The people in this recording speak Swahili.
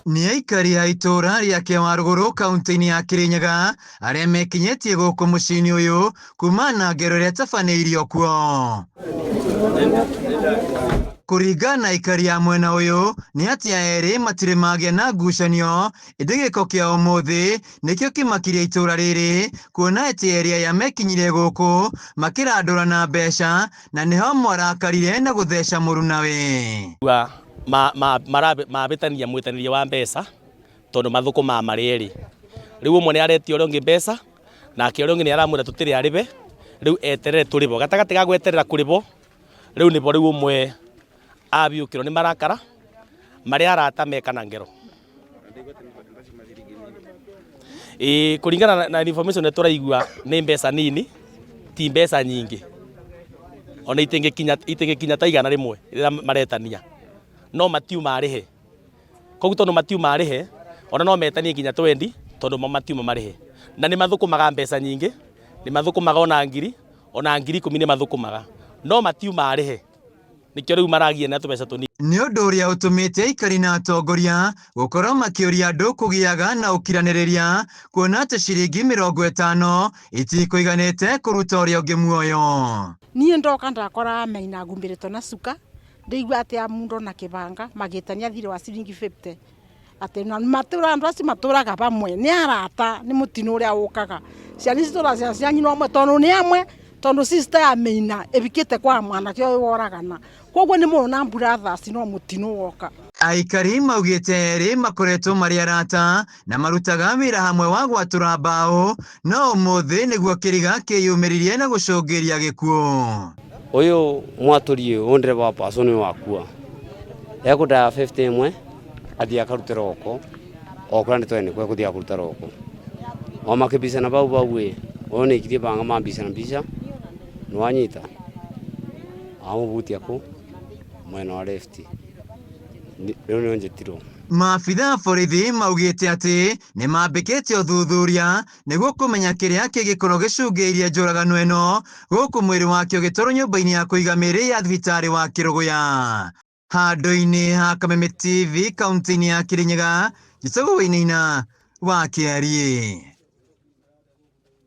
Nĩ aikari a itũra rĩa Kĩwarũgũrũ kaunti-inĩ ya Kirinyaga arĩa mekinyĩtie gũkũ mũciĩ-inĩ ũyũ kuma na ngero ĩrĩa ĩtabanĩirio kuo. Kũringana na aikari a mwena ũyũ nĩ atĩ erĩ matirĩ magĩa na ngucanio, ĩndĩ gĩko kĩa ũmũthĩ nĩkĩo kĩmakirie itũra rĩrĩ, kuona atĩ erĩ aya mekinyire gũkũ makĩrandũrana mbeca na nĩho marakarire na gũtheca mũrunawe. Mabĩtania mwĩtanĩrie wa mbeca tondũ mathũkũma marĩ erĩ. Rĩu ũmwe nĩ aretia ũrĩa ũngĩ mbeca nake ũrĩa ũngĩ nĩ aramwĩra tũtirĩ arĩbe, rĩu eterere tũrĩbo. Gatagatĩ ga gweterera kũrĩbo rĩu nĩbo rĩu ũmwe abiũkĩrwo nĩ marakara marĩa arata meka na ngero. Kũringana na information tũraigua nĩ mbeca nini, ti mbeca nyingĩ, ona itingĩkinya ta igana rĩmwe rĩrĩa maretania, no matiuma arĩhe. Koguo tondũ matiuma arĩhe ona no metanie nginya 20 tondũ matiuma marĩhe, na nĩ mathũkũmaga mbeca nyingĩ, nĩ mathũkũmaga ona ngiri 10,000 nĩ mathũkũmaga, no matiuma arĩhe, nĩkĩo rĩu maragia na tũbeca tũnini. Nĩ ũndũ ũrĩa ũtũmĩte aikari na atongoria gũkorwo makĩũria andũ kũgĩaga na ũkiranĩrĩria, kuona atĩ ciringi 50 itikũiganĩte kũruta ũrĩa ũngĩ muoyo. Niĩ ndoka ndakora Maina ngumbĩrĩtwo na cuka, ndĩigua atĩ amundo na kĩbanga magĩtania thirĩ wa ciringi 50, atĩ matũra andũ acio matũraga bamwe nĩ arata, nĩ mũtino ũrĩa ũkaga. Ciana citũra cia nyina ũmwe tondũ nĩ amwe, tondũ sister ya Maina ebikĩte kwa mwanake ũyũ woragana, koguo nĩ mona brothers no mũtino woka. Aikari maugĩte erĩ makoretwo marĩ arata na marutaga wĩra hamwe wa gwatũra mbaũ, no ũmũthĩ nĩguo kĩriga kĩyumĩririe na gũcũngĩria gĩkuũ. Ũyũ mwatũri ũyũ ndereba wa paso nĩ wakua, ekũndaya 50 ĩmwe athiĩ akarute roko, okũra nĩ twene kwe kũthiĩ kũruta roko, o makĩbicana bau ĩ ũyũ nĩ ikirie banga mambicana mbica nĩ wanyita amũbutia kũ mwena wa left, rĩu nĩ njetirwo. Maabitha a borithi maugĩte atĩ nĩ mambĩkĩte ũthuthuria nĩguo kũmenya kĩrĩa kĩngĩkorwo gĩcũngĩrĩirie njũragano ĩno, gũkũ mwĩrĩ wakĩo ũgĩtwarwo nyũmba-inĩ ya kũiga mĩĩrĩ ya thibitarĩ wa Kĩrũgũya. Handũ-inĩ ha Kameme TV kaunti-inĩ ya Kirinyaga, Gĩcũgũ Wainaina wa Kĩarie.